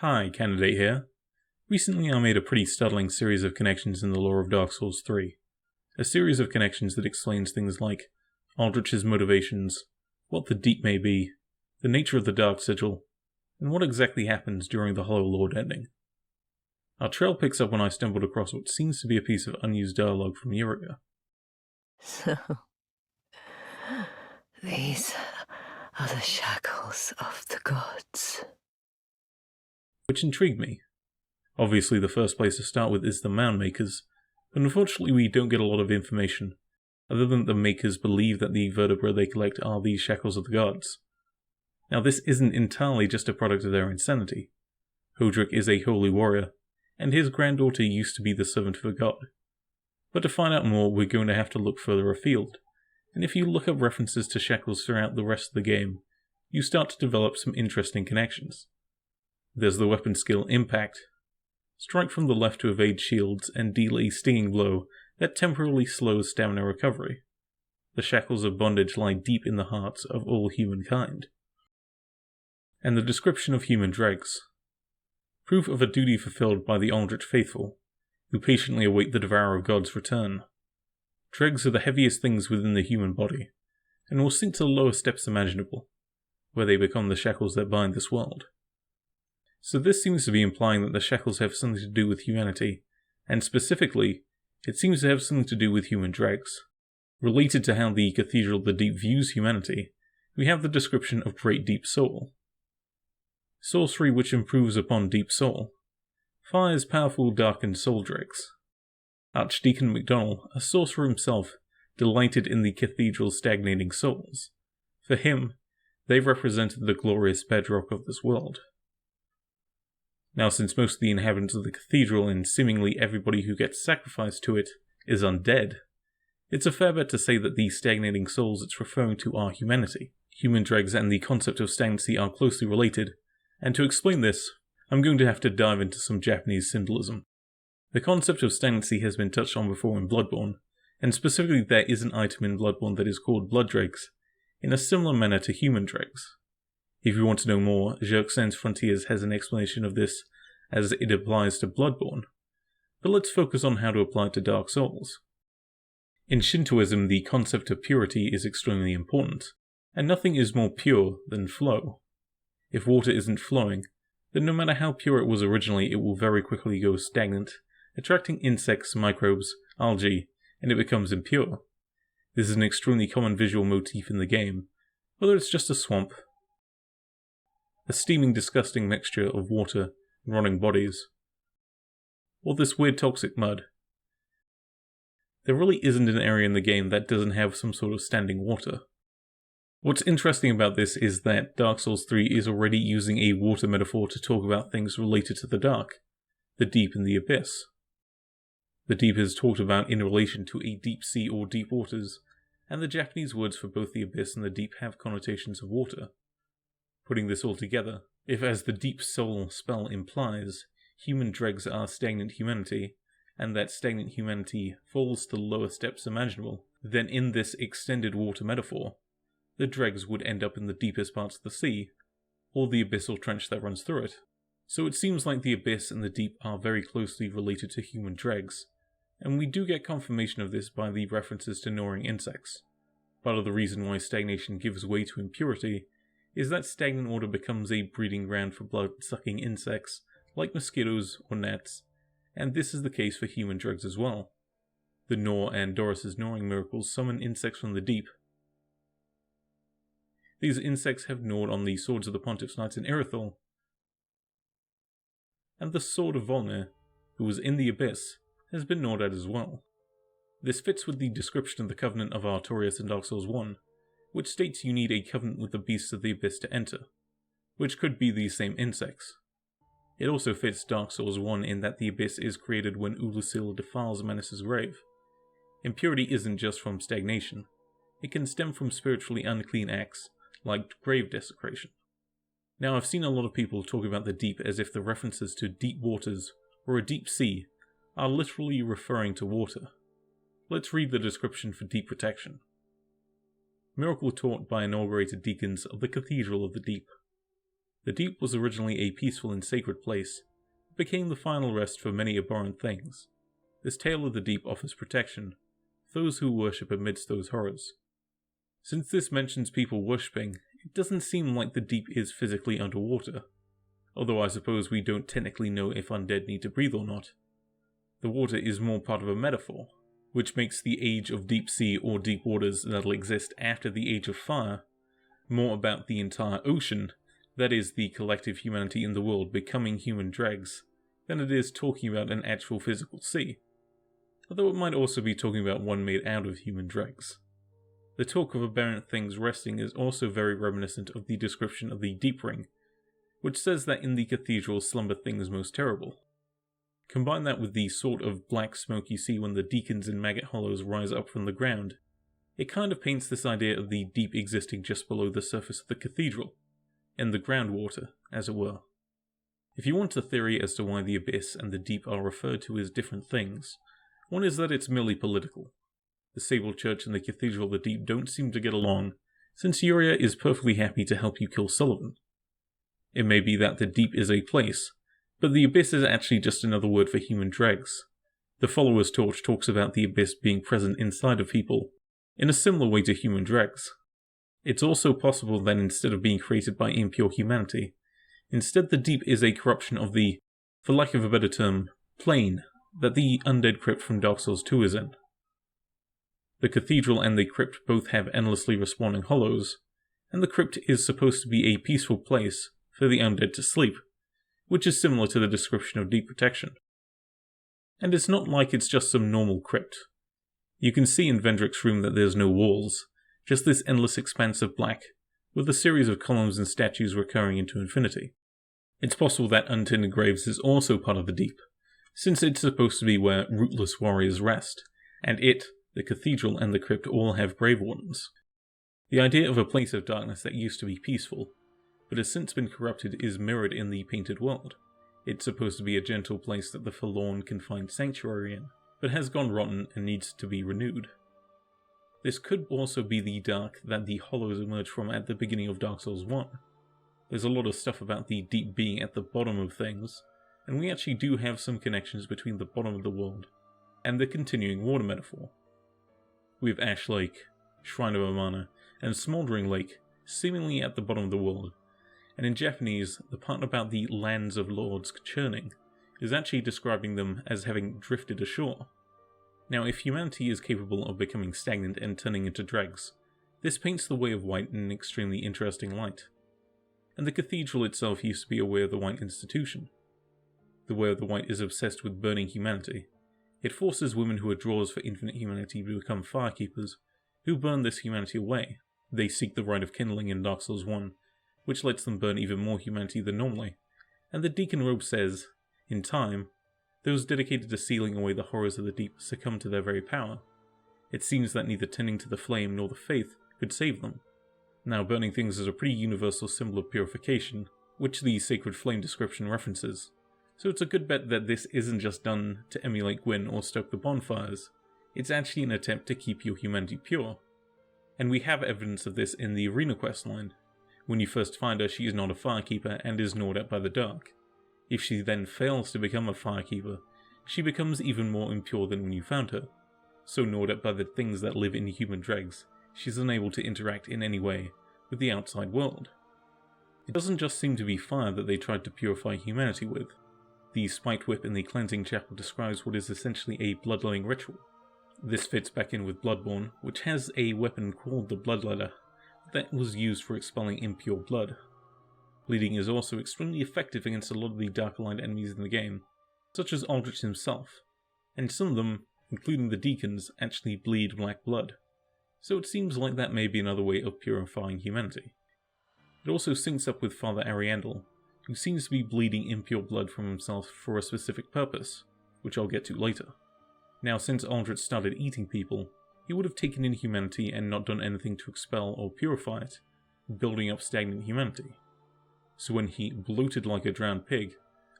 Hi, Candidate here. Recently I made a pretty startling series of connections in the lore of Dark Souls 3. A series of connections that explains things like Aldrich's motivations, what the Deep may be, the nature of the Dark Sigil, and what exactly happens during the Hollow Lord ending. Our trail picks up when I stumbled across what seems to be a piece of unused dialogue from Yuria. So, these are the shackles of the gods. Which intrigued me. Obviously the first place to start with is the mound makers, but unfortunately we don't get a lot of information, other than the makers believe that the vertebrae they collect are the shackles of the gods. Now this isn't entirely just a product of their insanity. Aldrich is a holy warrior, and his granddaughter used to be the servant of a god. But to find out more, we're going to have to look further afield, and if you look up references to shackles throughout the rest of the game, you start to develop some interesting connections. There's the weapon skill Impact. Strike from the left to evade shields and deal a stinging blow that temporarily slows stamina recovery. The shackles of bondage lie deep in the hearts of all humankind. And the description of human dregs. Proof of a duty fulfilled by the Aldrich faithful, who patiently await the Devourer of God's return. Dregs are the heaviest things within the human body, and will sink to the lowest depths imaginable, where they become the shackles that bind this world. So this seems to be implying that the shackles have something to do with humanity, and specifically, it seems to have something to do with human dregs. Related to how the Cathedral of the Deep views humanity, we have the description of Great Deep Soul. Sorcery which improves upon Deep Soul. Fires powerful darkened soul dregs. Archdeacon MacDonald, a sorcerer himself, delighted in the Cathedral's stagnating souls. For him, they represented the glorious bedrock of this world. Now, since most of the inhabitants of the cathedral and seemingly everybody who gets sacrificed to it is undead, it's a fair bet to say that the stagnating souls it's referring to are humanity. Human dregs and the concept of stagnancy are closely related, and to explain this, I'm going to have to dive into some Japanese symbolism. The concept of stagnancy has been touched on before in Bloodborne, and specifically there is an item in Bloodborne that is called blood dregs, in a similar manner to human dregs. If you want to know more, Jerk Sans Frontiers has an explanation of this as it applies to Bloodborne, but let's focus on how to apply it to Dark Souls. In Shintoism, the concept of purity is extremely important, and nothing is more pure than flow. If water isn't flowing, then no matter how pure it was originally, it will very quickly go stagnant, attracting insects, microbes, algae, and it becomes impure. This is an extremely common visual motif in the game, whether it's just a swamp, a steaming, disgusting mixture of water and rotting bodies, or this weird toxic mud. There really isn't an area in the game that doesn't have some sort of standing water. What's interesting about this is that Dark Souls 3 is already using a water metaphor to talk about things related to the dark, the deep and the abyss. The deep is talked about in relation to a deep sea or deep waters, and the Japanese words for both the abyss and the deep have connotations of water. Putting this all together, if as the Deep Soul spell implies, human dregs are stagnant humanity, and that stagnant humanity falls to the lowest depths imaginable, then in this extended water metaphor, the dregs would end up in the deepest parts of the sea, or the abyssal trench that runs through it. So it seems like the abyss and the deep are very closely related to human dregs, and we do get confirmation of this by the references to gnawing insects. Part of the reason why stagnation gives way to impurity is that stagnant water becomes a breeding ground for blood-sucking insects like mosquitoes or gnats, and this is the case for human dregs as well. The Gnaw and Doris's gnawing miracles summon insects from the deep. These insects have gnawed on the swords of the Pontiff's Knights in Irithyll, and the sword of Volnir, who was in the abyss, has been gnawed at as well. This fits with the description of the Covenant of Artorias in Dark Souls 1, which states you need a covenant with the beasts of the abyss to enter, which could be these same insects. It also fits Dark Souls 1 in that the abyss is created when Ulusil defiles Manus' grave. Impurity isn't just from stagnation, it can stem from spiritually unclean acts, like grave desecration. Now I've seen a lot of people talk about the deep as if the references to deep waters or a deep sea are literally referring to water. Let's read the description for deep protection. Miracle taught by inaugurated deacons of the Cathedral of the Deep. The deep was originally a peaceful and sacred place, but became the final rest for many abhorrent things. This tale of the deep offers protection for those who worship amidst those horrors. Since this mentions people worshipping, it doesn't seem like the deep is physically underwater, although I suppose we don't technically know if undead need to breathe or not. The water is more part of a metaphor, which makes the age of deep sea or deep waters that'll exist after the age of fire more about the entire ocean, that is, the collective humanity in the world becoming human dregs, than it is talking about an actual physical sea, although it might also be talking about one made out of human dregs. The talk of aberrant things resting is also very reminiscent of the description of the Deep Ring, which says that in the cathedral slumber things most terrible. Combine that with the sort of black smoke you see when the deacons in maggot hollows rise up from the ground, it kind of paints this idea of the deep existing just below the surface of the cathedral, in the groundwater, as it were. If you want a theory as to why the abyss and the deep are referred to as different things, one is that it's merely political. The Sable Church and the Cathedral of the Deep don't seem to get along, since Yuria is perfectly happy to help you kill Sullivan. It may be that the deep is a place, but the abyss is actually just another word for human dregs. The Follower's Torch talks about the abyss being present inside of people, in a similar way to human dregs. It's also possible that instead of being created by impure humanity, instead the deep is a corruption of the, for lack of a better term, plane that the undead crypt from Dark Souls 2 is in. The cathedral and the crypt both have endlessly respawning hollows, and the crypt is supposed to be a peaceful place for the undead to sleep, which is similar to the description of deep protection. And it's not like it's just some normal crypt. You can see in Vendrick's room that there's no walls, just this endless expanse of black, with a series of columns and statues recurring into infinity. It's possible that Untended Graves is also part of the deep, since it's supposed to be where rootless warriors rest, and it, the cathedral and the crypt all have grave wardens. The idea of a place of darkness that used to be peaceful, but has since been corrupted, is mirrored in the painted world. It's supposed to be a gentle place that the forlorn can find sanctuary in, but has gone rotten and needs to be renewed. This could also be the dark that the hollows emerge from at the beginning of Dark Souls 1. There's a lot of stuff about the deep being at the bottom of things, and we actually do have some connections between the bottom of the world and the continuing water metaphor. We have Ash Lake, Shrine of Amana, and Smouldering Lake seemingly at the bottom of the world, and in Japanese, the part about the lands of lords churning is actually describing them as having drifted ashore. Now, if humanity is capable of becoming stagnant and turning into dregs, this paints the Way of White in an extremely interesting light. And the cathedral itself used to be a Way of the White institution. The Way of the White is obsessed with burning humanity. It forces women who are drawers for infinite humanity to become firekeepers, who burn this humanity away. They seek the rite of kindling in Dark Souls 1, which lets them burn even more humanity than normally, and the Deacon Robe says, in time, those dedicated to sealing away the horrors of the deep succumb to their very power. It seems that neither tending to the flame nor the faith could save them. Now, burning things is a pretty universal symbol of purification, which the Sacred Flame description references, so it's a good bet that this isn't just done to emulate Gwyn or stoke the bonfires, it's actually an attempt to keep your humanity pure. And we have evidence of this in the Arena questline. When you first find her, she is not a firekeeper and is gnawed at by the dark. If she then fails to become a firekeeper, she becomes even more impure than when you found her. So gnawed at by the things that live in human dregs, she's unable to interact in any way with the outside world. It doesn't just seem to be fire that they tried to purify humanity with. The spiked whip in the cleansing chapel describes what is essentially a bloodletting ritual. This fits back in with Bloodborne, which has a weapon called the Bloodletter that was used for expelling impure blood. Bleeding is also extremely effective against a lot of the dark-aligned enemies in the game, such as Aldrich himself, and some of them, including the deacons, actually bleed black blood, so it seems like that may be another way of purifying humanity. It also syncs up with Father Ariandel, who seems to be bleeding impure blood from himself for a specific purpose, which I'll get to later. Now, since Aldrich started eating people, he would have taken in humanity and not done anything to expel or purify it, building up stagnant humanity. So when he bloated like a drowned pig,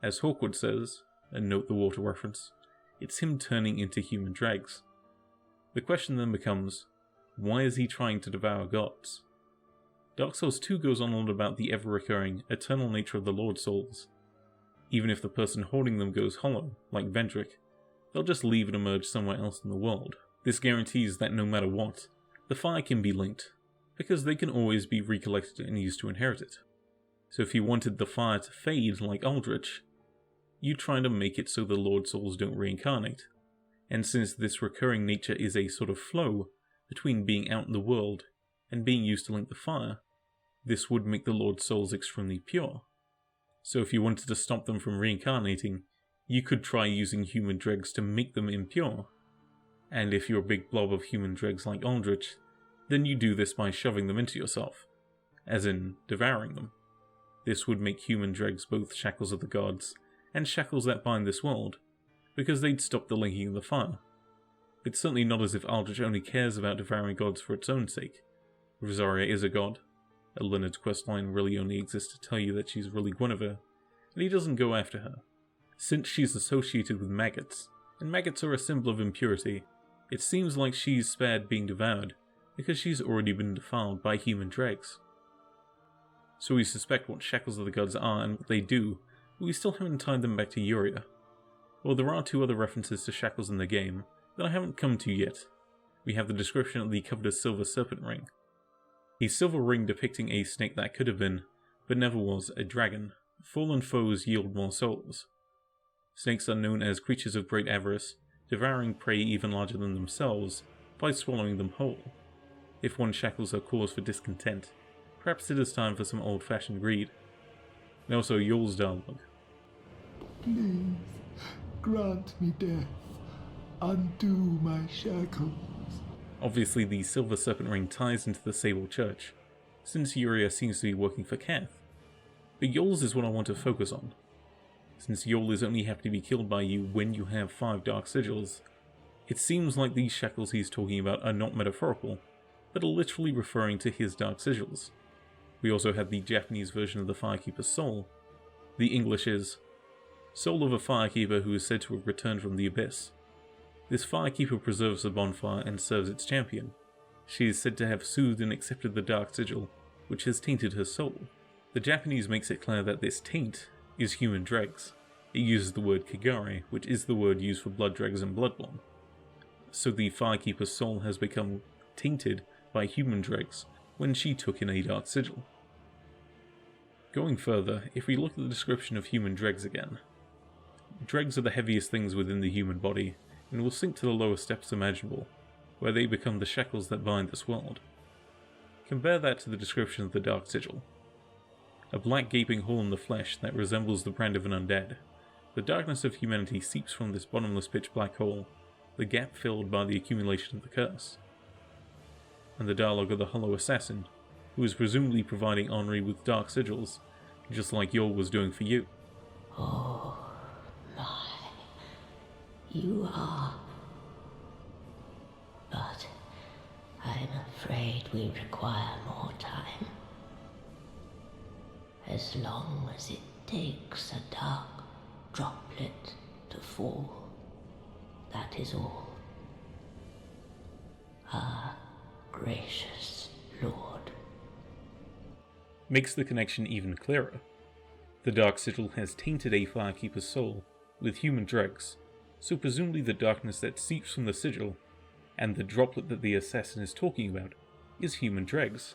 as Hawkwood says, and note the water reference, it's him turning into human dregs. The question then becomes, why is he trying to devour gods? Dark Souls 2 goes on a lot about the ever-recurring, eternal nature of the Lord Souls. Even if the person holding them goes hollow, like Vendrick, they'll just leave and emerge somewhere else in the world. This guarantees that no matter what, the fire can be linked, because they can always be recollected and used to inherit it. So if you wanted the fire to fade like Aldrich, you try to make it so the Lord Souls don't reincarnate. And since this recurring nature is a sort of flow between being out in the world and being used to link the fire, this would make the Lord Souls extremely pure. So if you wanted to stop them from reincarnating, you could try using human dregs to make them impure. And if you're a big blob of human dregs like Aldrich, then you do this by shoving them into yourself, as in devouring them. This would make human dregs both shackles of the gods and shackles that bind this world, because they'd stop the linking of the fire. It's certainly not as if Aldrich only cares about devouring gods for its own sake. Rosaria is a god. Leonard's questline really only exists to tell you that she's really Guinevere, and he doesn't go after her. Since she's associated with maggots, and maggots are a symbol of impurity, it seems like she's spared being devoured, because she's already been defiled by human dregs. So we suspect what shackles of the gods are and what they do, but we still haven't tied them back to Yuria. Well, there are two other references to shackles in the game that I haven't come to yet. We have the description of the coveted silver serpent ring. A silver ring depicting a snake that could have been, but never was, a dragon. Fallen foes yield more souls. Snakes are known as creatures of great avarice, devouring prey even larger than themselves, by swallowing them whole. If one shackles her cause for discontent, perhaps it is time for some old-fashioned greed. And also Yul's dialogue. Please, grant me death. Undo my shackles. Obviously the silver serpent ring ties into the Sable Church, since Yuria seems to be working for Kath. But Yul's is what I want to focus on. Since Yul is only happy to be killed by you when you have 5 dark sigils, it seems like these shackles he's talking about are not metaphorical, but are literally referring to his dark sigils. We also have the Japanese version of the Firekeeper's soul. The English is, soul of a firekeeper who is said to have returned from the abyss. This firekeeper preserves the bonfire and serves its champion. She is said to have soothed and accepted the dark sigil, which has tainted her soul. The Japanese makes it clear that this taint is human dregs. It uses the word kigare, which is the word used for blood dregs and bloodborne. So the firekeeper's soul has become tainted by human dregs when she took in a dark sigil. Going further, if we look at the description of human dregs again, dregs are the heaviest things within the human body, and will sink to the lowest depths imaginable, where they become the shackles that bind this world. Compare that to the description of the dark sigil. A black gaping hole in the flesh that resembles the brand of an undead. The darkness of humanity seeps from this bottomless pitch black hole, the gap filled by the accumulation of the curse. And the dialogue of the hollow assassin, who is presumably providing Henri with dark sigils, just like Yul was doing for you. Oh my, you are. But I'm afraid we require more time. As long as it takes a dark droplet to fall, that is all. Our gracious Lord. Makes the connection even clearer. The dark sigil has tainted a firekeeper's soul with human dregs, so presumably the darkness that seeps from the sigil, and the droplet that the assassin is talking about, is human dregs.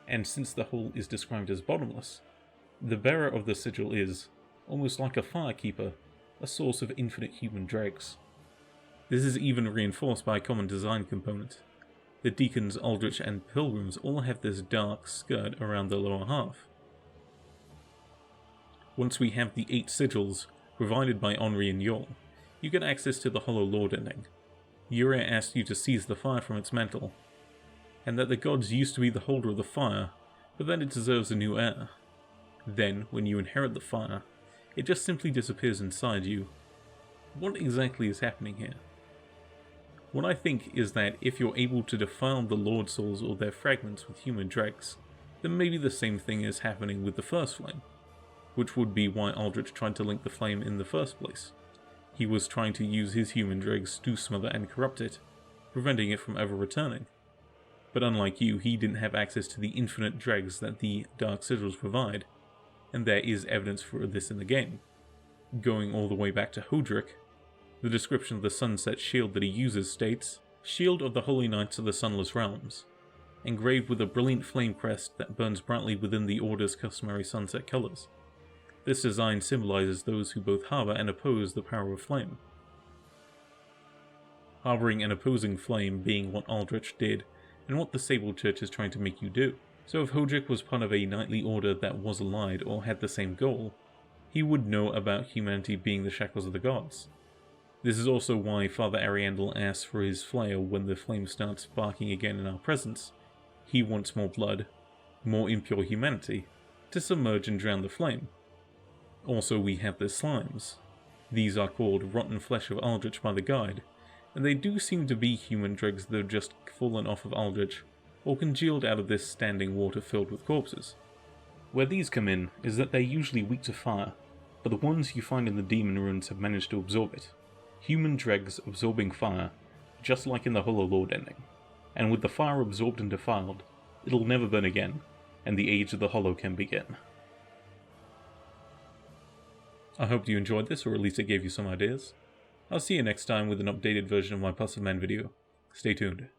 And since the hole is described as bottomless, the bearer of the sigil is, almost like a firekeeper, a source of infinite human dregs. This is even reinforced by a common design component. The deacons, Aldrich, and pilgrims all have this dark skirt around the lower half. Once we have the 8 sigils, provided by Henri and Yul, you get access to the Hollow Lord ending. Yuria asks you to seize the fire from its mantle, and that the gods used to be the holder of the fire, but that it deserves a new heir. Then, when you inherit the fire, it just simply disappears inside you. What exactly is happening here? What I think is that if you're able to defile the Lord Souls or their fragments with human dregs, then maybe the same thing is happening with the first flame, which would be why Aldrich tried to link the flame in the first place. He was trying to use his human dregs to smother and corrupt it, preventing it from ever returning. But unlike you, he didn't have access to the infinite dregs that the dark sigils provide, and there is evidence for this in the game. Going all the way back to Aldrich, the description of the sunset shield that he uses states, "Shield of the Holy Knights of the Sunless Realms, engraved with a brilliant flame crest that burns brightly within the Order's customary sunset colours. This design symbolizes those who both harbour and oppose the power of flame." Harbouring and opposing flame being what Aldrich did, and what the Sable Church is trying to make you do. So if Aldrich was part of a knightly order that was allied or had the same goal, he would know about humanity being the shackles of the gods. This is also why Father Ariandel asks for his flail when the flame starts sparking again in our presence. He wants more blood, more impure humanity, to submerge and drown the flame. Also we have the slimes. These are called Rotten Flesh of Aldrich by the guide, and they do seem to be human dregs that have just fallen off of Aldrich, or congealed out of this standing water filled with corpses. Where these come in is that they're usually weak to fire, but the ones you find in the demon ruins have managed to absorb it. Human dregs absorbing fire, just like in the Hollow Lord ending. And with the fire absorbed and defiled, it'll never burn again, and the Age of the Hollow can begin. I hope you enjoyed this, or at least it gave you some ideas. I'll see you next time with an updated version of my Puzzle Man video. Stay tuned.